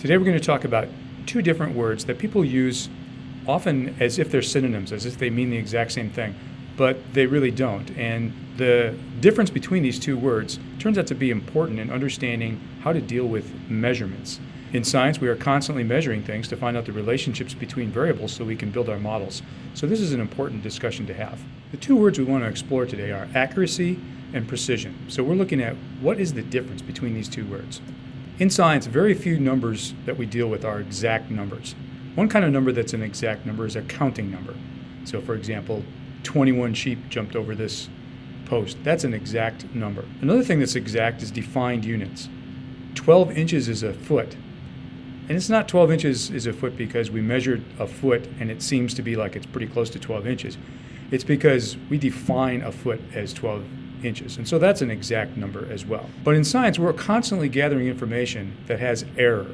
Today we're going to talk about two different words that people use often as if they're synonyms, as if they mean the exact same thing, but they really don't. And the difference between these two words turns out to be important in understanding how to deal with measurements. In science, we are constantly measuring things to find out the relationships between variables so we can build our models. So this is an important discussion to have. The two words we want to explore today are accuracy and precision. So we're looking at what is the difference between these two words. In science, very few numbers that we deal with are exact numbers. One kind of number that's an exact number is a counting number. So for example, 21 sheep jumped over this post. That's an exact number. Another thing that's exact is defined units. 12 inches is a foot. And it's not 12 inches is a foot because we measured a foot and it seems to be like it's pretty close to 12 inches. It's because we define a foot as 12 inches. And so that's an exact number as well. But in science, we're constantly gathering information that has error.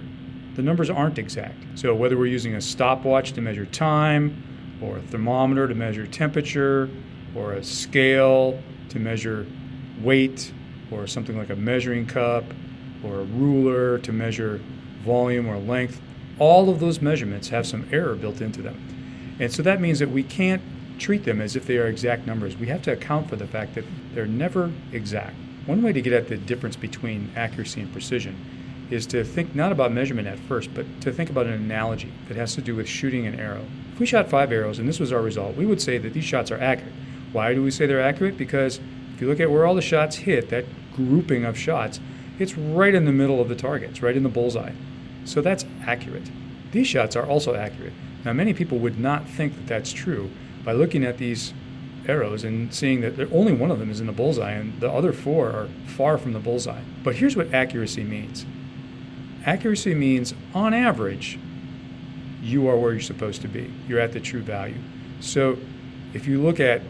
The numbers aren't exact. So whether we're using a stopwatch to measure time, or a thermometer to measure temperature, or a scale to measure weight, or something like a measuring cup, or a ruler to measure volume or length, all of those measurements have some error built into them. And so that means that we can't treat them as if they are exact numbers. We have to account for the fact that they're never exact. One way to get at the difference between accuracy and precision is to think not about measurement at first, but to think about an analogy that has to do with shooting an arrow. If we shot 5 arrows and this was our result, we would say that these shots are accurate. Why do we say they're accurate? Because if you look at where all the shots hit, that grouping of shots, it's right in the middle of the target. It's right in the bullseye. So that's accurate. These shots are also accurate. Now, many people would not think that that's true by looking at these arrows and seeing that only one of them is in the bullseye and the other 4 are far from the bullseye. But here's what accuracy means. Accuracy means, on average, you are where you're supposed to be. You're at the true value. So if you look at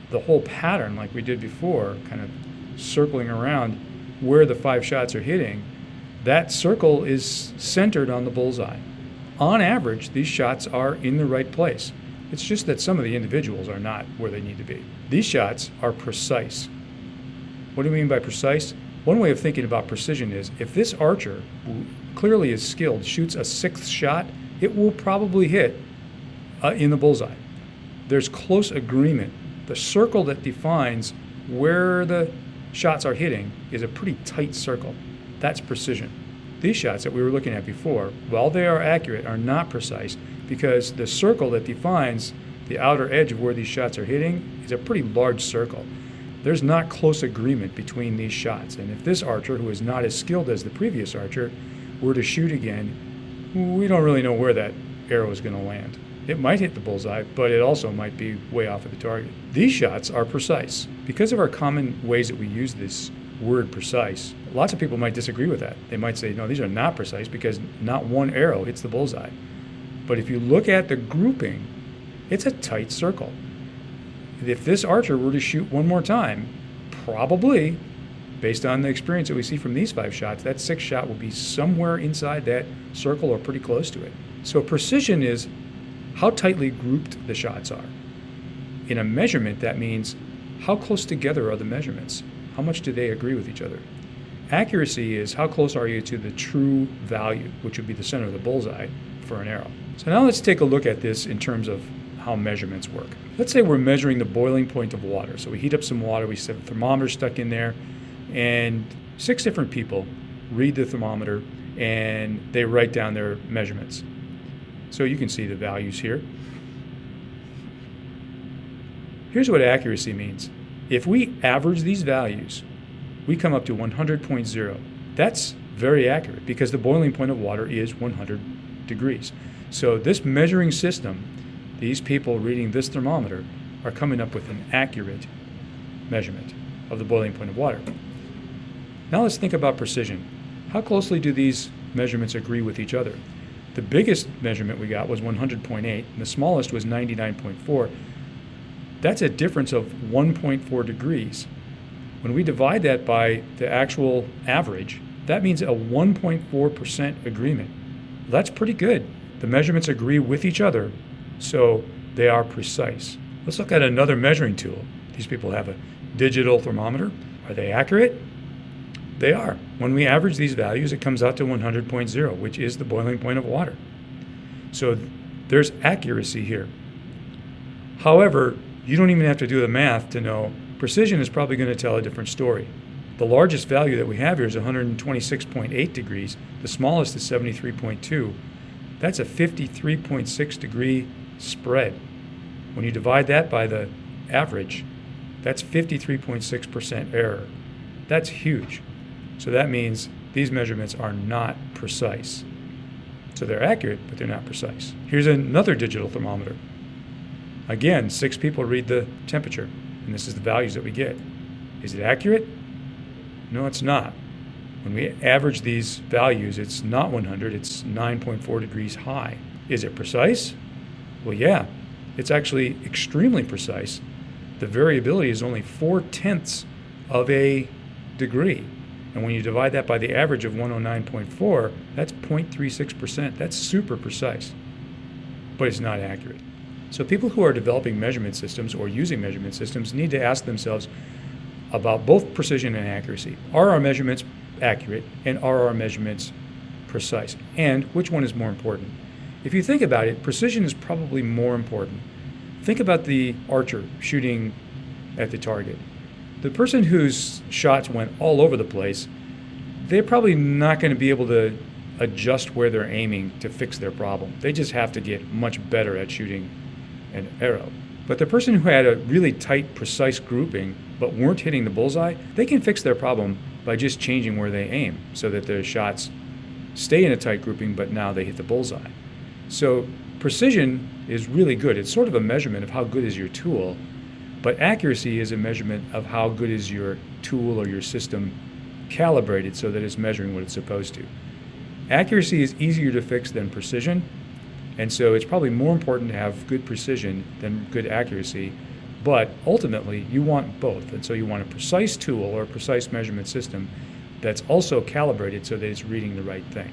the whole pattern like we did before, kind of circling around where the 5 shots are hitting, that circle is centered on the bullseye. On average, these shots are in the right place. It's just that some of the individuals are not where they need to be. These shots are precise. What do we mean by precise? One way of thinking about precision is if this archer, who clearly is skilled, shoots a 6th shot, it will probably hit in the bullseye. There's close agreement. The circle that defines where the shots are hitting is a pretty tight circle. That's precision. These shots that we were looking at before, while they are accurate, are not precise because the circle that defines the outer edge of where these shots are hitting is a pretty large circle. There's not close agreement between these shots. And if this archer, who is not as skilled as the previous archer, were to shoot again, we don't really know where that arrow is going to land. It might hit the bullseye, but it also might be way off of the target. These shots are precise. Because of our common ways that we use this word precise, lots of people might disagree with that. They might say, no, these are not precise because not one arrow hits the bullseye. But if you look at the grouping, it's a tight circle. If this archer were to shoot one more time, probably, based on the experience that we see from these 5 shots, that 6th shot will be somewhere inside that circle or pretty close to it. So precision is how tightly grouped the shots are. In a measurement, that means how close together are the measurements? How much do they agree with each other? Accuracy is how close are you to the true value, which would be the center of the bullseye for an arrow. So now let's take a look at this in terms of how measurements work. Let's say we're measuring the boiling point of water. So we heat up some water, we set a thermometer stuck in there, and 6 different people read the thermometer and they write down their measurements. So you can see the values here. Here's what accuracy means. If we average these values, we come up to 100.0. That's very accurate because the boiling point of water is 100 degrees. So this measuring system, these people reading this thermometer, are coming up with an accurate measurement of the boiling point of water. Now let's think about precision. How closely do these measurements agree with each other? The biggest measurement we got was 100.8, and the smallest was 99.4. That's a difference of 1.4 degrees. When we divide that by the actual average, that means a 1.4% agreement. That's pretty good. The measurements agree with each other, so they are precise. Let's look at another measuring tool. These people have a digital thermometer. Are they accurate? They are. When we average these values, it comes out to 100.0, which is the boiling point of water. So there's accuracy here. However, you don't even have to do the math to know precision is probably going to tell a different story. The largest value that we have here is 126.8 degrees. The smallest is 73.2. That's a 53.6 degree spread. When you divide that by the average, that's 53.6% error. That's huge. So that means these measurements are not precise. So they're accurate, but they're not precise. Here's another digital thermometer. Again, 6 people read the temperature, and this is the values that we get. Is it accurate? No, it's not. When we average these values, it's not 100, it's 9.4 degrees high. Is it precise? Well, yeah, it's actually extremely precise. The variability is only 0.4 of a degree. And when you divide that by the average of 109.4, that's 0.36%. That's super precise, but it's not accurate. So people who are developing measurement systems or using measurement systems need to ask themselves about both precision and accuracy. Are our measurements accurate, and are our measurements precise? And which one is more important? If you think about it, precision is probably more important. Think about the archer shooting at the target. The person whose shots went all over the place, they're probably not going to be able to adjust where they're aiming to fix their problem. They just have to get much better at shooting an arrow. But the person who had a really tight, precise grouping but weren't hitting the bullseye, they can fix their problem by just changing where they aim so that their shots stay in a tight grouping, but now they hit the bullseye. So precision is really good. It's sort of a measurement of how good is your tool, but accuracy is a measurement of how good is your tool or your system calibrated so that it's measuring what it's supposed to. Accuracy is easier to fix than precision, and so it's probably more important to have good precision than good accuracy, but ultimately you want both. And so you want a precise tool or a precise measurement system that's also calibrated so that it's reading the right thing.